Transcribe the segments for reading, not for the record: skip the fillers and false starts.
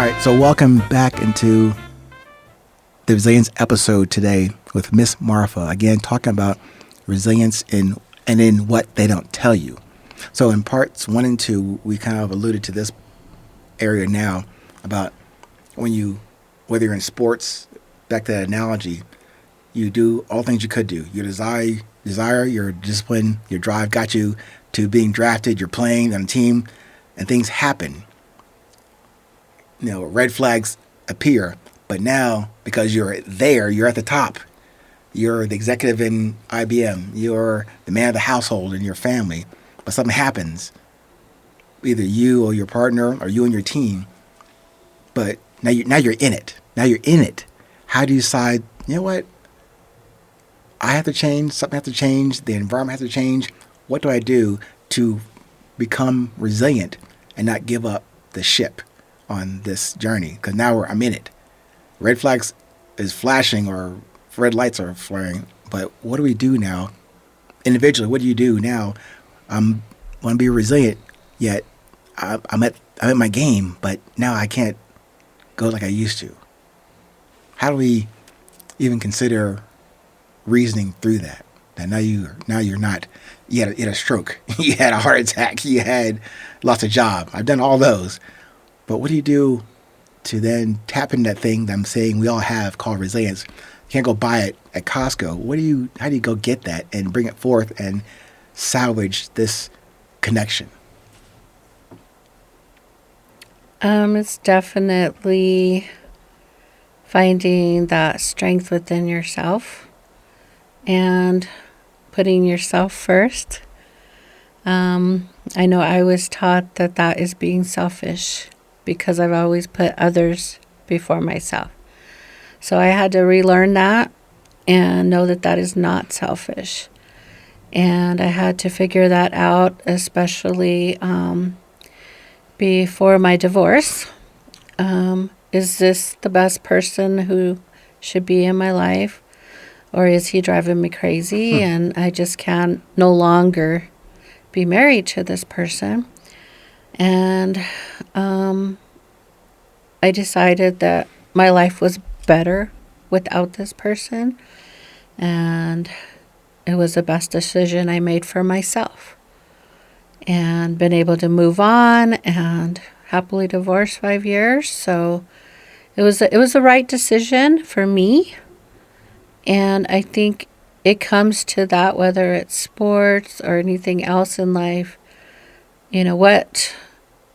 right, so welcome back into the resilience episode today with Miss Martha. Again, talking about resilience in what they don't tell you. So in parts 1 and 2, we kind of alluded to this area now about whether you're in sports, back to that analogy, you do all things you could do. Your desire, your discipline, your drive got you to being drafted. You're playing on a team, and things happen. Red flags appear, but now because you're there, you're at the top. You're the executive in IBM. You're the man of the household in your family. But something happens, either you or your partner or you and your team. But now you're in it. Now you're in it. How do you decide? You know what? I have to change. Something has to change. The environment has to change. What do I do to become resilient and not give up the ship on this journey? Because now I'm in it. Red flags is flashing or red lights are flaring. But what do we do now? Individually, what do you do now? I want to be resilient, yet I'm at my game, but now I can't go like I used to. How do we even consider reasoning through that? That now you're not. You had a stroke. You had a heart attack. You had lost a job. I've done all those. But what do you do to then tap into that thing that I'm saying we all have called resilience? You can't go buy it at Costco. How do you go get that and bring it forth and salvage this connection? It's definitely finding that strength within yourself and putting yourself first. I know I was taught that is being selfish because I've always put others before myself. So I had to relearn that and know that is not selfish. And I had to figure that out, especially before my divorce. Is this the best person who should be in my life? Or is he driving me crazy and I just can't no longer be married to this person? And I decided that my life was better without this person. And it was the best decision I made for myself. And been able to move on and happily divorced 5 years. So it was the right decision for me. And I think it comes to that, whether it's sports or anything else in life. You know what?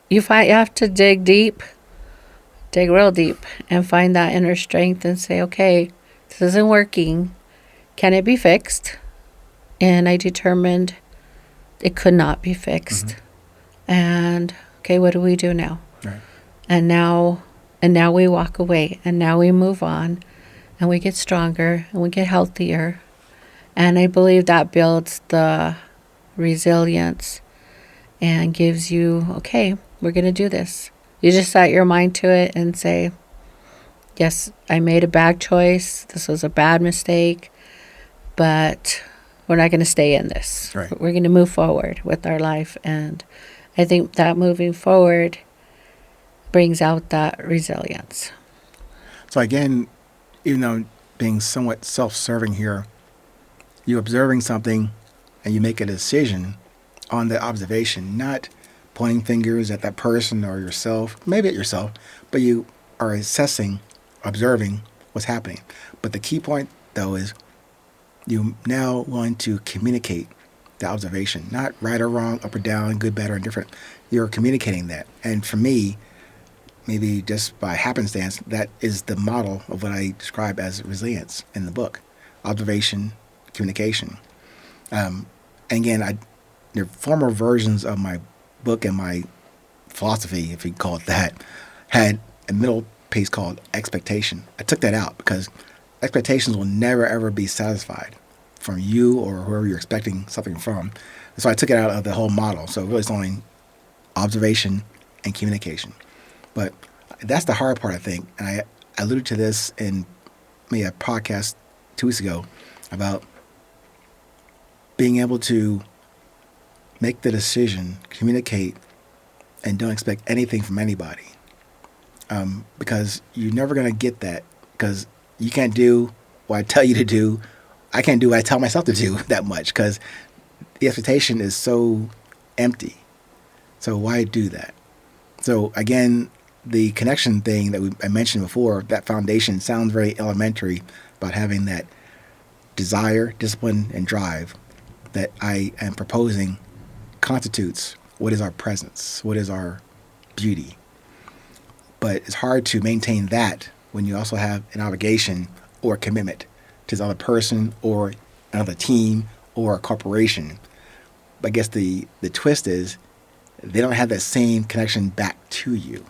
You have to dig real deep, and find that inner strength and say, okay, this isn't working. Can it be fixed? And I determined it could not be fixed. Mm-hmm. And okay, what do we do now? Right. And now we walk away, and now we move on, and we get stronger, and we get healthier. And I believe that builds the resilience and gives you, okay, we're going to do this. You just set your mind to it and say, yes, I made a bad choice. This was a bad mistake, but we're not going to stay in this. Right. We're going to move forward with our life. And I think that moving forward brings out that resilience. So again, even though being somewhat self-serving here, you're observing something and you make a decision on the observation, not pointing fingers at that person or yourself, maybe at yourself, but you are assessing, observing what's happening. But the key point, though, is you now want to communicate the observation, not right or wrong, up or down, good, bad, or indifferent. You're communicating that. And for me, maybe just by happenstance, that is the model of what I describe as resilience in the book. Observation, communication. And again, the former versions of my book and my philosophy, if you call it that, had a middle piece called expectation. I took that out because expectations will never, ever be satisfied from you or whoever you're expecting something from. So I took it out of the whole model. So really it's only observation and communication. But that's the hard part, I think. And I alluded to this in maybe a podcast 2 weeks ago about being able to make the decision, communicate, and don't expect anything from anybody. because you're never going to get that because you can't do what I tell you to do. I can't do what I tell myself to do that much because the expectation is so empty. So why do that? So again, the connection thing that I mentioned before, that foundation sounds very elementary about having that desire, discipline, and drive that I am proposing constitutes what is our presence, what is our beauty. But it's hard to maintain that when you also have an obligation or a commitment to this other person or another team or a corporation. But I guess the twist is they don't have that same connection back to you.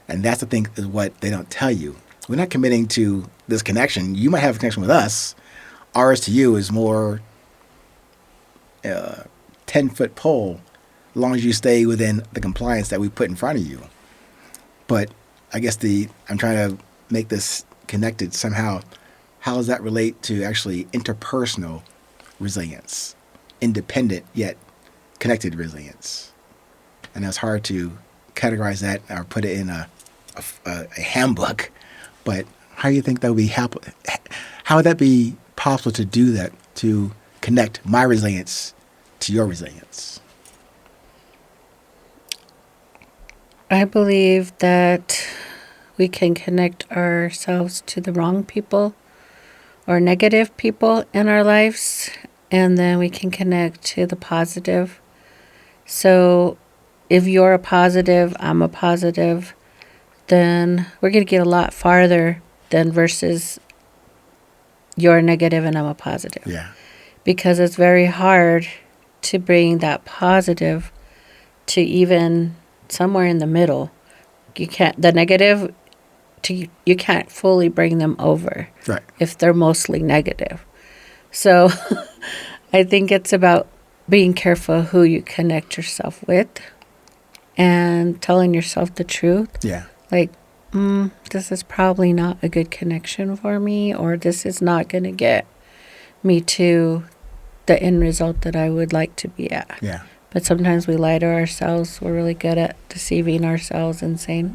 And that's the thing is what they don't tell you. We're not committing to this connection. You might have a connection with us. Ours to you is more 10-foot pole as long as you stay within the compliance that we put in front of you. But I guess I'm trying to make this connected somehow. How does that relate to actually interpersonal resilience? Independent yet connected resilience. And it's hard to categorize that or put it in a handbook. But how do you think that would be how would that be possible to do that, to connect my resilience to your resilience? I believe that we can connect ourselves to the wrong people or negative people in our lives, and then we can connect to the positive. So if you're a positive, I'm a positive, then we're going to get a lot farther than versus you're negative and I'm a positive. Yeah. Because it's very hard to bring that positive to even somewhere in the middle. You can't, the negative, you can't fully bring them over. Right. If they're mostly negative. So I think it's about being careful who you connect yourself with and telling yourself the truth. Yeah. Like, this is probably not a good connection for me, or this is not going to get me to the end result that I would like to be at. Yeah. But sometimes we lie to ourselves. We're really good at deceiving ourselves and saying,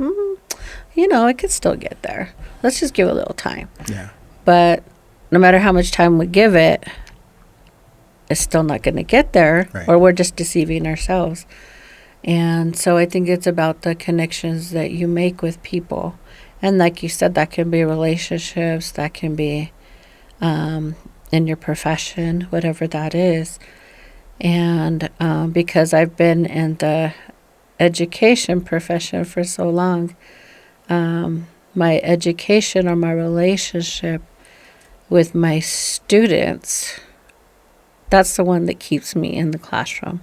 it could still get there. Let's just give it a little time. Yeah. But no matter how much time we give it, it's still not going to get there, right. Or we're just deceiving ourselves. And so I think it's about the connections that you make with people. And like you said, that can be relationships, that can be in your profession, whatever that is. And because I've been in the education profession for so long, my education or my relationship with my students, that's the one that keeps me in the classroom.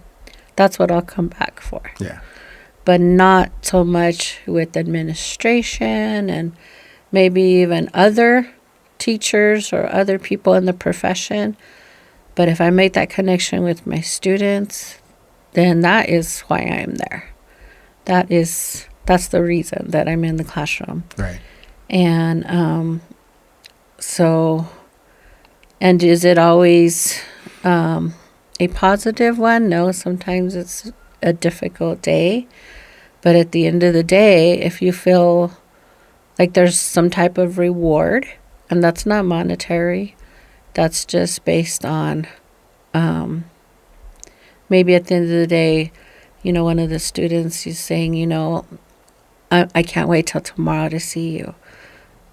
That's what I'll come back for. Yeah. But not so much with administration and maybe even other teachers or other people in the profession. But if I make that connection with my students, then that is why I'm there. That's the reason that I'm in the classroom. Right. And and is it always a positive one? No, sometimes it's a difficult day. But at the end of the day, if you feel like there's some type of reward, and that's not monetary, that's just based on maybe at the end of the day, one of the students is saying, I can't wait till tomorrow to see you.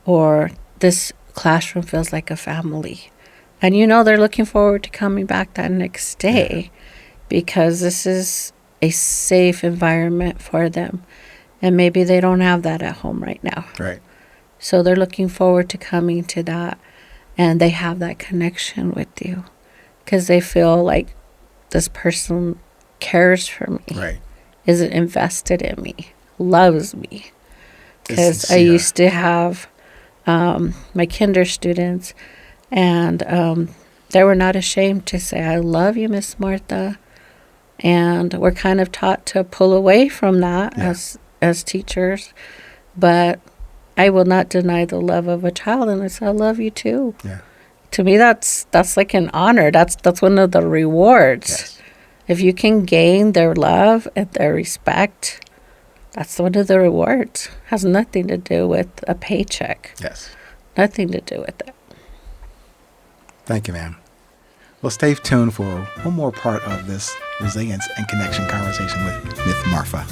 Or this classroom feels like a family. And they're looking forward to coming back that next day because this is a safe environment for them. And maybe they don't have that at home right now. Right. So they're looking forward to coming to that. And they have that connection with you because they feel like this person cares for me. Right. Is invested in me, loves me. Because I used to have my kinder students, and they were not ashamed to say, I love you, Miss Martha. And we're kind of taught to pull away from that as teachers. But I will not deny the love of a child, and I say, I love you too. Yeah. To me, that's like an honor. That's one of the rewards. Yes. If you can gain their love and their respect, That's one of the rewards. Has nothing to do with a paycheck. Yes. Nothing to do with it. Thank you, ma'am. Well, stay tuned for one more part of this resilience and connection conversation with Marfa.